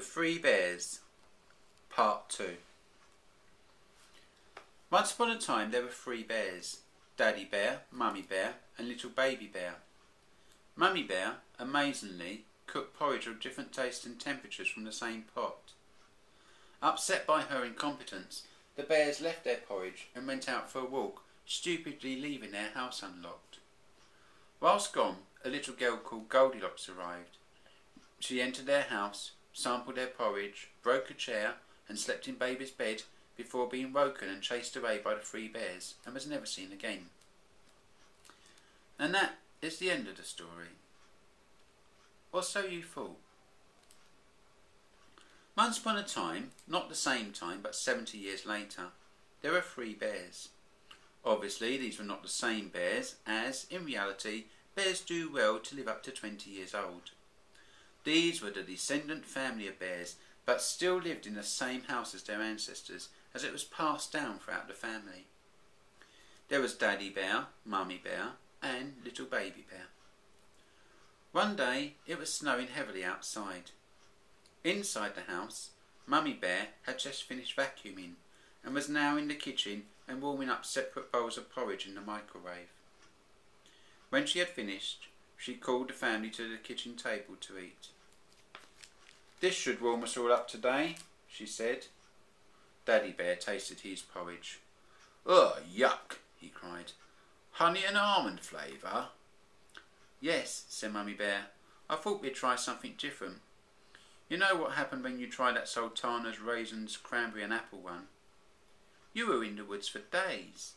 Three Bears, Part 2. Once upon a time there were 3 bears, Daddy Bear, Mummy Bear and Little Baby Bear. Mummy Bear, amazingly, cooked porridge of different tastes and temperatures from the same pot. Upset by her incompetence, the bears left their porridge and went out for a walk, stupidly leaving their house unlocked. Whilst gone, a little girl called Goldilocks arrived. She entered their house, sampled their porridge, broke a chair and slept in Baby's bed before being woken and chased away by the 3 bears and was never seen again. And that is the end of the story. Or so you thought. Once upon a time, not the same time but 70 years later, there were 3 bears. Obviously these were not the same bears, as, in reality, bears do well to live up to 20 years old. These were the descendant family of bears, but still lived in the same house as their ancestors, as it was passed down throughout the family. There was Daddy Bear, Mummy Bear and Little Baby Bear. One day it was snowing heavily outside. Inside the house, Mummy Bear had just finished vacuuming and was now in the kitchen and warming up separate bowls of porridge in the microwave. When she had finished, she called the family to the kitchen table to eat. "This should warm us all up today," she said. Daddy Bear tasted his porridge. "Ugh, yuck," he cried. "Honey and almond flavour?" "Yes," said Mummy Bear. "I thought we'd try something different. You know what happened when you tried that sultanas, raisins, cranberry and apple one? You were in the woods for days."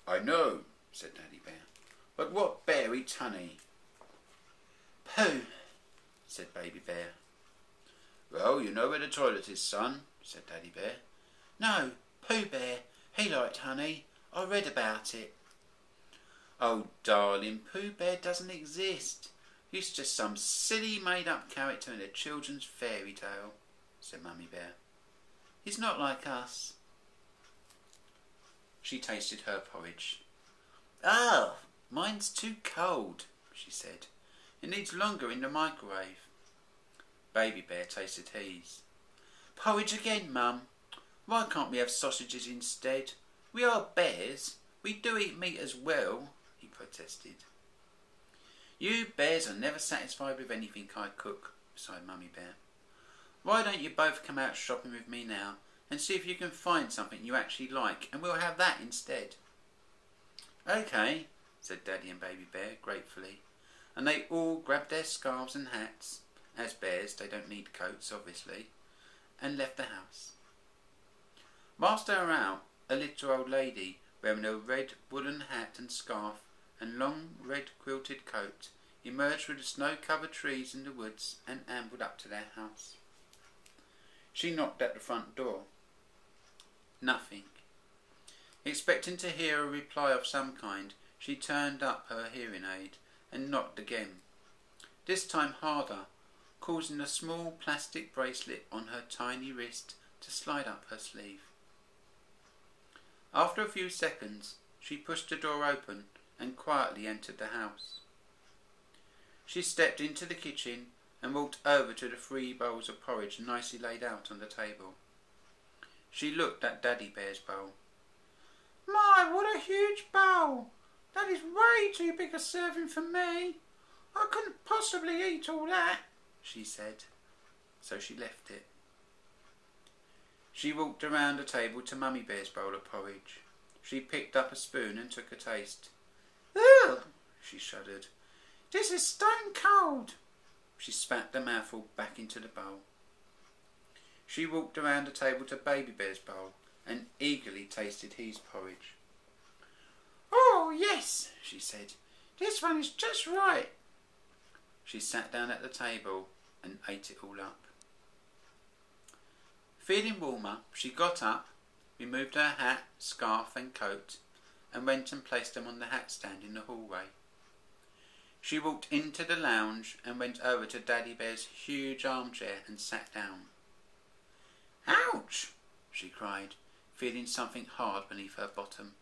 "I know," said Daddy Bear. "But what bear eats honey?" "Pooh," said Baby Bear. "Well, you know where the toilet is, son," said Daddy Bear. "No, Pooh Bear, he liked honey. I read about it." "Oh darling, Pooh Bear doesn't exist. He's just some silly made-up character in a children's fairy tale," said Mummy Bear. "He's not like us." She tasted her porridge. "Oh, mine's too cold," she said. "It needs longer in the microwave." Baby Bear tasted his. "Porridge again, Mum. Why can't we have sausages instead? We are bears. We do eat meat as well," he protested. "You bears are never satisfied with anything I cook," sighed Mummy Bear. "Why don't you both come out shopping with me now and see if you can find something you actually like, and we'll have that instead." "Okay," said Daddy and Baby Bear gratefully, and they all grabbed their scarves and hats. As bears they don't need coats, obviously, and left the house. Whilst they were out, a little old lady wearing a red woolen hat and scarf and long red quilted coat emerged through the snow-covered trees in the woods and ambled up to their house. She knocked at the front door. Nothing. Expecting to hear a reply of some kind, she turned up her hearing aid and knocked again, this time harder, causing a small plastic bracelet on her tiny wrist to slide up her sleeve. After a few seconds, she pushed the door open and quietly entered the house. She stepped into the kitchen and walked over to the 3 bowls of porridge nicely laid out on the table. She looked at Daddy Bear's bowl. "My, what a huge bowl! That is way too big a serving for me. I couldn't possibly eat all that," she said. So she left it. She walked around the table to Mummy Bear's bowl of porridge. She picked up a spoon and took a taste. "Ugh," she shuddered. "This is stone cold." She spat the mouthful back into the bowl. She walked around the table to Baby Bear's bowl and eagerly tasted his porridge. "Oh yes," she said. "This one is just right." She sat down at the table and ate it all up. Feeling warmer, she got up, removed her hat, scarf and coat and went and placed them on the hat stand in the hallway. She walked into the lounge and went over to Daddy Bear's huge armchair and sat down. "Ouch!" she cried, feeling something hard beneath her bottom.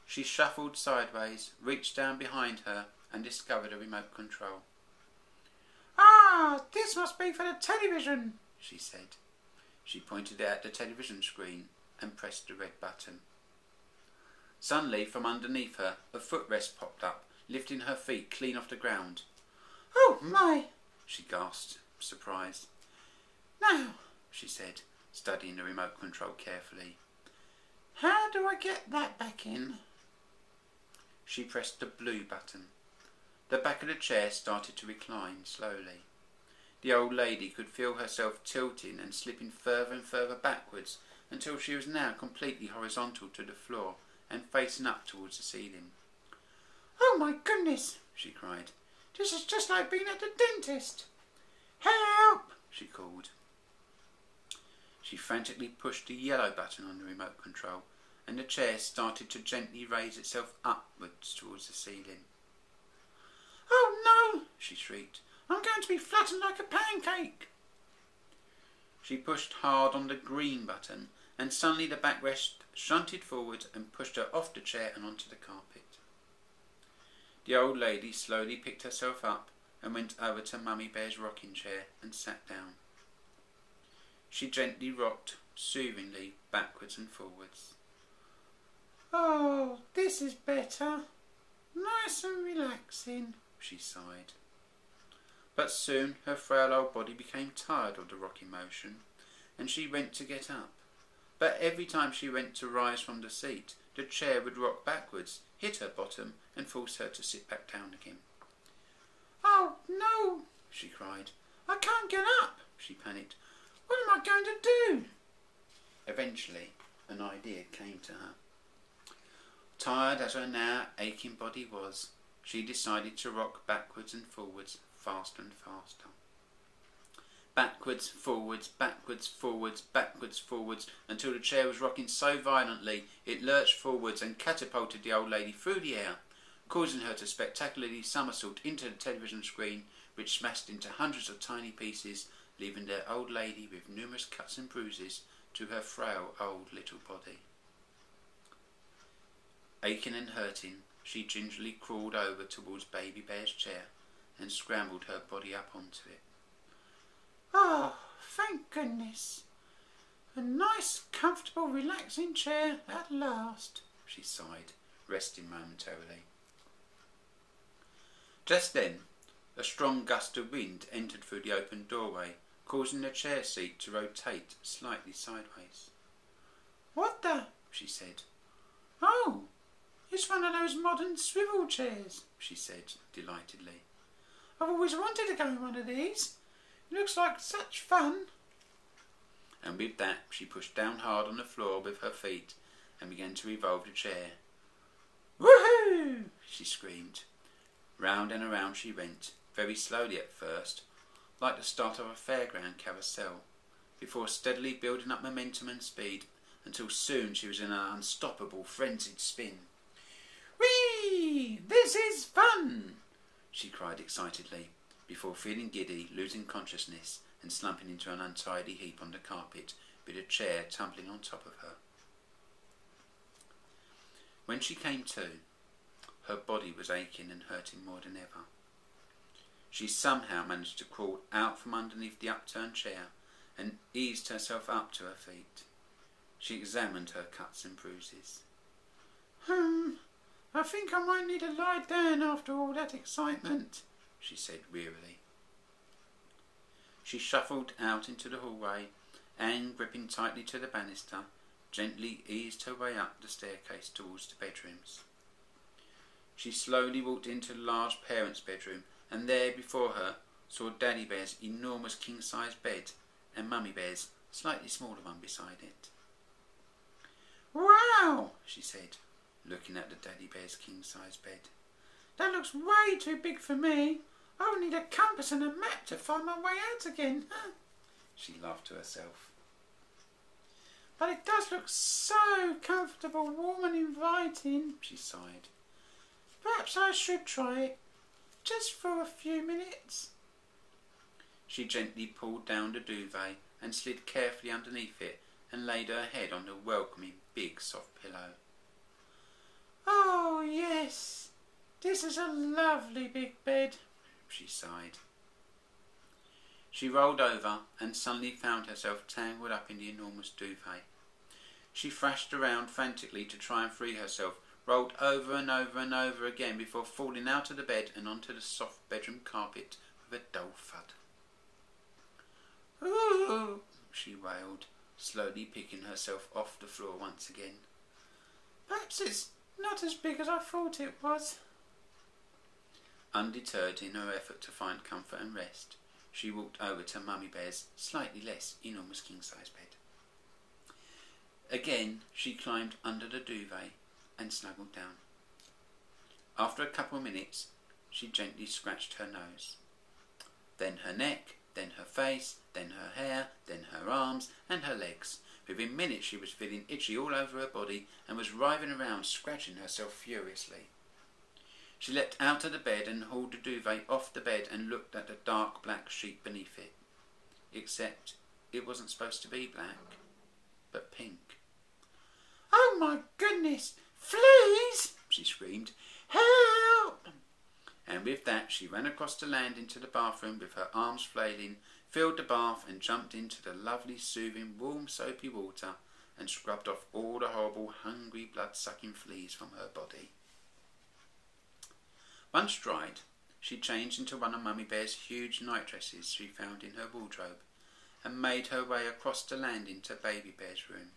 She shuffled sideways, reached down behind her and discovered a remote control. "Ah, this "This must be for the television," she said. She pointed at the television screen and pressed the red button. Suddenly, from underneath her, a footrest popped up, lifting her feet clean off the ground. "Oh my!" she gasped, surprised. "Now," she said, studying the remote control carefully. "How do I get that back in?" She pressed the blue button. The back of the chair started to recline slowly. The old lady could feel herself tilting and slipping further and further backwards until she was now completely horizontal to the floor and facing up towards the ceiling. "Oh my goodness," she cried. "This is just like being at the dentist." "Help!" she called. She frantically pushed the yellow button on the remote control and the chair started to gently raise itself upwards towards the ceiling. "Oh no!" she shrieked. "I'm going to be flattened like a pancake." She pushed hard on the green button and suddenly the backrest shunted forward and pushed her off the chair and onto the carpet. The old lady slowly picked herself up and went over to Mummy Bear's rocking chair and sat down. She gently rocked soothingly backwards and forwards. "Oh, this is better. Nice and relaxing," she sighed. But soon her frail old body became tired of the rocking motion and she went to get up. But every time she went to rise from the seat, the chair would rock backwards, hit her bottom and force her to sit back down again. "Oh no," she cried. "I can't get up," she panicked. "What am I going to do?" Eventually an idea came to her. Tired as her now aching body was, she decided to rock backwards and forwards, faster and faster. Backwards, forwards, backwards, forwards, backwards, forwards, until the chair was rocking so violently it lurched forwards and catapulted the old lady through the air, causing her to spectacularly somersault into the television screen, which smashed into hundreds of tiny pieces, leaving their old lady with numerous cuts and bruises to her frail old little body. Aching and hurting, she gingerly crawled over towards Baby Bear's chair and scrambled her body up onto it. "Oh, thank goodness. A nice, comfortable, relaxing chair at last," she sighed, resting momentarily. Just then, a strong gust of wind entered through the open doorway, causing the chair seat to rotate slightly sideways. "What the?" she said. "Oh, it's one of those modern swivel chairs," she said delightedly. "I've always wanted to go in one of these. It looks like such fun." And with that she pushed down hard on the floor with her feet and began to revolve the chair. "Woohoo!" she screamed. Round and around she went, very slowly at first, like the start of a fairground carousel, before steadily building up momentum and speed until soon she was in an unstoppable frenzied spin. "Whee! This is fun!" she cried excitedly, before feeling giddy, losing consciousness and slumping into an untidy heap on the carpet with a chair tumbling on top of her. When she came to, her body was aching and hurting more than ever. She somehow managed to crawl out from underneath the upturned chair and eased herself up to her feet. She examined her cuts and bruises. I think I might need to lie down after all that excitement," she said wearily. She shuffled out into the hallway and, gripping tightly to the banister, gently eased her way up the staircase towards the bedrooms. She slowly walked into the large parents' bedroom and there before her saw Daddy Bear's enormous king-size bed and Mummy Bear's slightly smaller one beside it. "Wow," she said, looking at the Daddy Bear's king-size bed. "That looks way too big for me. I would need a compass and a map to find my way out again." She laughed to herself. "But it does look so comfortable, warm and inviting," she sighed. "Perhaps I should try it, just for a few minutes." She gently pulled down the duvet and slid carefully underneath it and laid her head on the welcoming big soft pillow. "Oh yes, this is a lovely big bed," she sighed. She rolled over and suddenly found herself tangled up in the enormous duvet. She thrashed around frantically to try and free herself, rolled over and over and over again before falling out of the bed and onto the soft bedroom carpet with a dull thud. "Ooh," she wailed, slowly picking herself off the floor once again. "Perhaps it's not as big as I thought it was." Undeterred in her effort to find comfort and rest, she walked over to Mummy Bear's slightly less enormous king-size bed. Again she climbed under the duvet and snuggled down. After a couple of minutes, she gently scratched her nose, then her neck, then her face, then her hair, then her arms and her legs. Within minutes she was feeling itchy all over her body and was writhing around, scratching herself furiously. She leapt out of the bed and hauled the duvet off the bed and looked at the dark black sheet beneath it. Except it wasn't supposed to be black, but pink. "Oh my goodness! Fleas!" she screamed. "Help!" And with that she ran across the landing to the bathroom with her arms flailing, filled the bath and jumped into the lovely, soothing, warm, soapy water and scrubbed off all the horrible, hungry, blood-sucking fleas from her body. Once dried, she changed into one of Mummy Bear's huge nightdresses she found in her wardrobe and made her way across the landing to Baby Bear's room.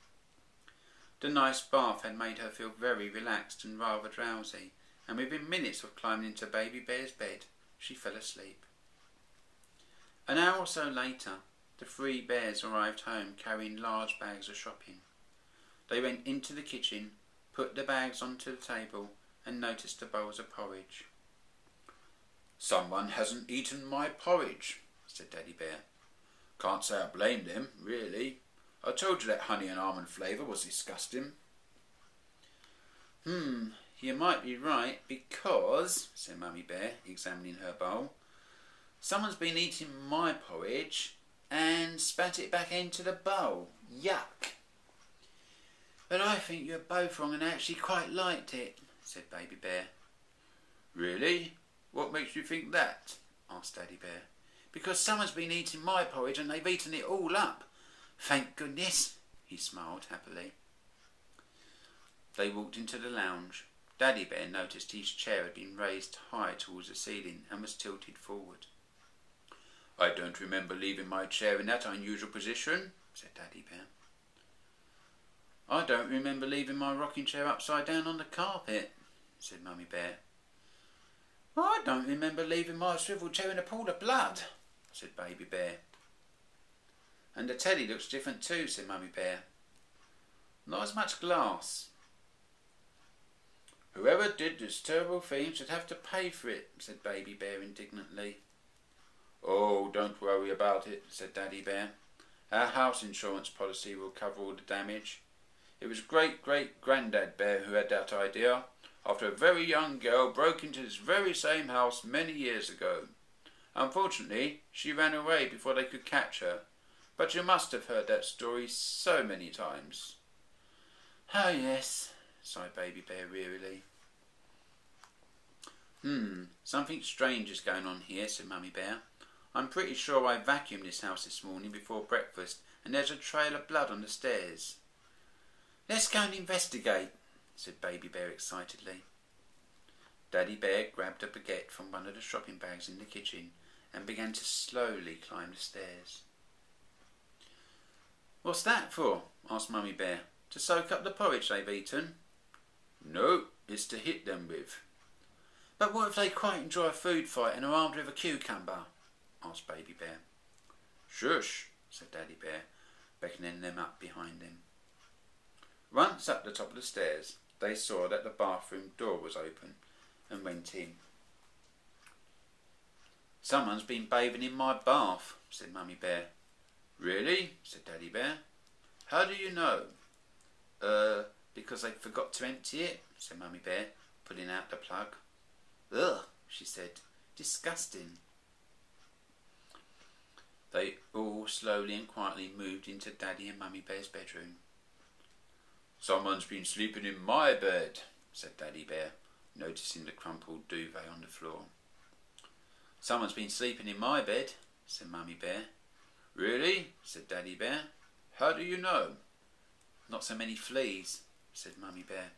The nice bath had made her feel very relaxed and rather drowsy, and within minutes of climbing into Baby Bear's bed, she fell asleep. An hour or so later, the three bears arrived home carrying large bags of shopping. They went into the kitchen, put the bags onto the table, and noticed the bowls of porridge. "Someone hasn't eaten my porridge," said Daddy Bear. "Can't say I blame them, really. I told you that honey and almond flavour was disgusting." You might be right, because," said Mummy Bear, examining her bowl, "someone's been eating my porridge and spat it back into the bowl. Yuck!" "But I think you're both wrong and I actually quite liked it," said Baby Bear. "Really? What makes you think that?" asked Daddy Bear. "Because someone's been eating my porridge and they've eaten it all up. Thank goodness," he smiled happily. They walked into the lounge. Daddy Bear noticed his chair had been raised high towards the ceiling and was tilted forward. "I don't remember leaving my chair in that unusual position," said Daddy Bear. "I don't remember leaving my rocking chair upside down on the carpet," said Mummy Bear. "I don't remember leaving my swivel chair in a pool of blood," said Baby Bear. "And the telly looks different too," said Mummy Bear. "Not as much glass." "Whoever did this terrible thing should have to pay for it," said Baby Bear indignantly. "Oh, don't worry about it," said Daddy Bear. "Our house insurance policy will cover all the damage. It was Great-Great-Grandad Bear who had that idea, after a very young girl broke into this very same house many years ago. Unfortunately, she ran away before they could catch her, but you must have heard that story so many times." "Oh yes," sighed Baby Bear wearily. Something strange is going on here," said Mummy Bear. "I'm pretty sure I vacuumed this house this morning before breakfast and there's a trail of blood on the stairs." "Let's go and investigate," said Baby Bear excitedly. Daddy Bear grabbed a baguette from one of the shopping bags in the kitchen and began to slowly climb the stairs. "What's that for?" asked Mummy Bear. "To soak up the porridge they've eaten?" "No, it's to hit them with." "But what if they quite enjoy a food fight and are armed with a cucumber?" asked Baby Bear. "Shush," said Daddy Bear, beckoning them up behind him. Once up the top of the stairs, they saw that the bathroom door was open and went in. "Someone's been bathing in my bath," said Mummy Bear. "Really?" said Daddy Bear. "How do you know?" Because they forgot to empty it," said Mummy Bear, pulling out the plug. "Ugh," she said. "Disgusting." They all slowly and quietly moved into Daddy and Mummy Bear's bedroom. "Someone's been sleeping in my bed," said Daddy Bear, noticing the crumpled duvet on the floor. "Someone's been sleeping in my bed," said Mummy Bear. Really? Said Daddy Bear. How do you know? Not so many fleas, said Mummy Bear.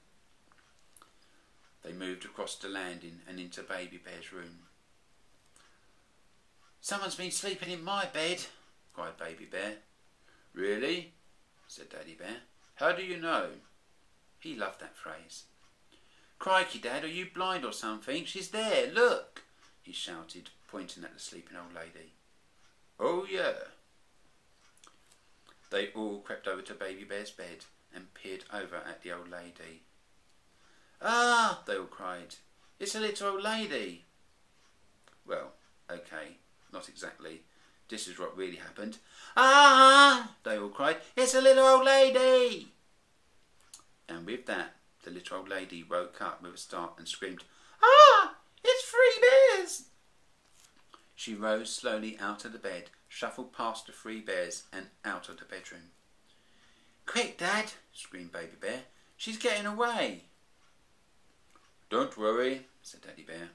They moved across the landing and into Baby Bear's room. Someone's been sleeping in my bed, cried Baby Bear. Really? Said Daddy Bear. How do you know? He loved that phrase. Crikey, Dad, are you blind or something? She's there, look, he shouted, pointing at the sleeping old lady. Oh, yeah. They all crept over to Baby Bear's bed and peered over at the old lady. Ah, they all cried. It's a little old lady. Well, okay, not exactly. This is what really happened. Ah, they all cried. It's a little old lady. And with that, the little old lady woke up with a start and screamed, Ah, it's 3 bears. She rose slowly out of the bed, shuffled past the 3 bears and out of the bedroom. Quick, Dad, screamed Baby Bear. She's getting away. Don't worry, said Daddy Bear.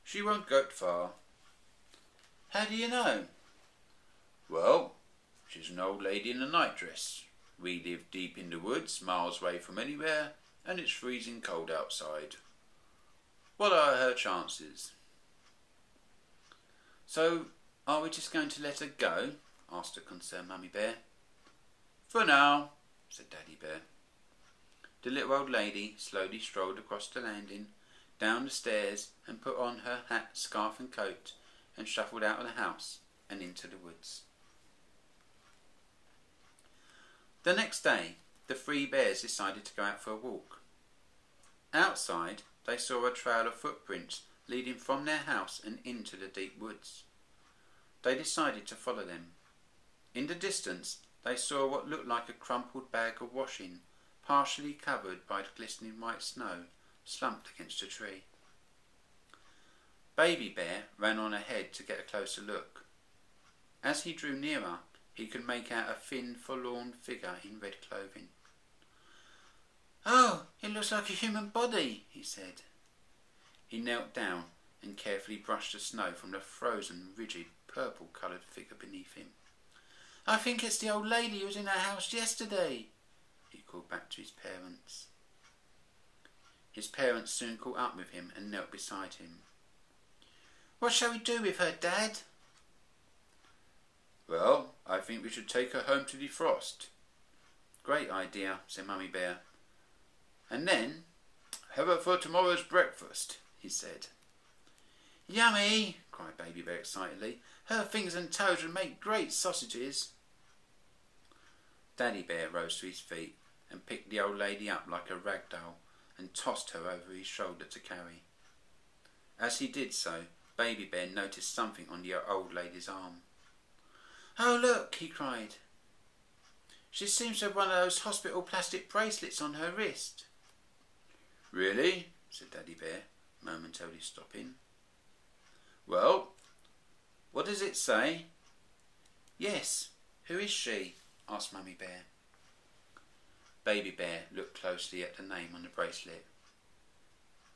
She won't get far. How do you know? Well, she's an old lady in a nightdress. We live deep in the woods, miles away from anywhere, and it's freezing cold outside. What are her chances? So, are we just going to let her go? Asked the concerned Mummy Bear. For now, said Daddy Bear. The little old lady slowly strolled across the landing, down the stairs, and put on her hat, scarf and coat, and shuffled out of the house and into the woods. The next day, the 3 bears decided to go out for a walk. Outside, they saw a trail of footprints leading from their house and into the deep woods. They decided to follow them. In the distance, they saw what looked like a crumpled bag of washing, partially covered by glistening white snow, slumped against a tree. Baby Bear ran on ahead to get a closer look. As he drew nearer, he could make out a thin, forlorn figure in red clothing. Oh, it looks like a human body, he said. He knelt down and carefully brushed the snow from the frozen, rigid, purple-coloured figure beneath him. I think it's the old lady who was in our house yesterday, he called back to his parents. His parents soon caught up with him and knelt beside him. What shall we do with her, Dad? Well, I think we should take her home to defrost. Great idea, said Mummy Bear. And then, have her for tomorrow's breakfast, he said. Yummy, cried Baby Bear excitedly. Her fingers and toes would make great sausages. Daddy Bear rose to his feet and picked the old lady up like a rag doll and tossed her over his shoulder to carry. As he did so, Baby Bear noticed something on the old lady's arm. Oh, look, he cried. She seems to have one of those hospital plastic bracelets on her wrist. Really? Said Daddy Bear, momentarily stopping. Well, what does it say? Yes, who is she? Asked Mummy Bear. Baby Bear looked closely at the name on the bracelet.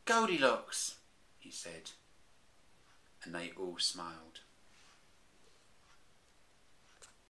Goldilocks, he said, and they all smiled.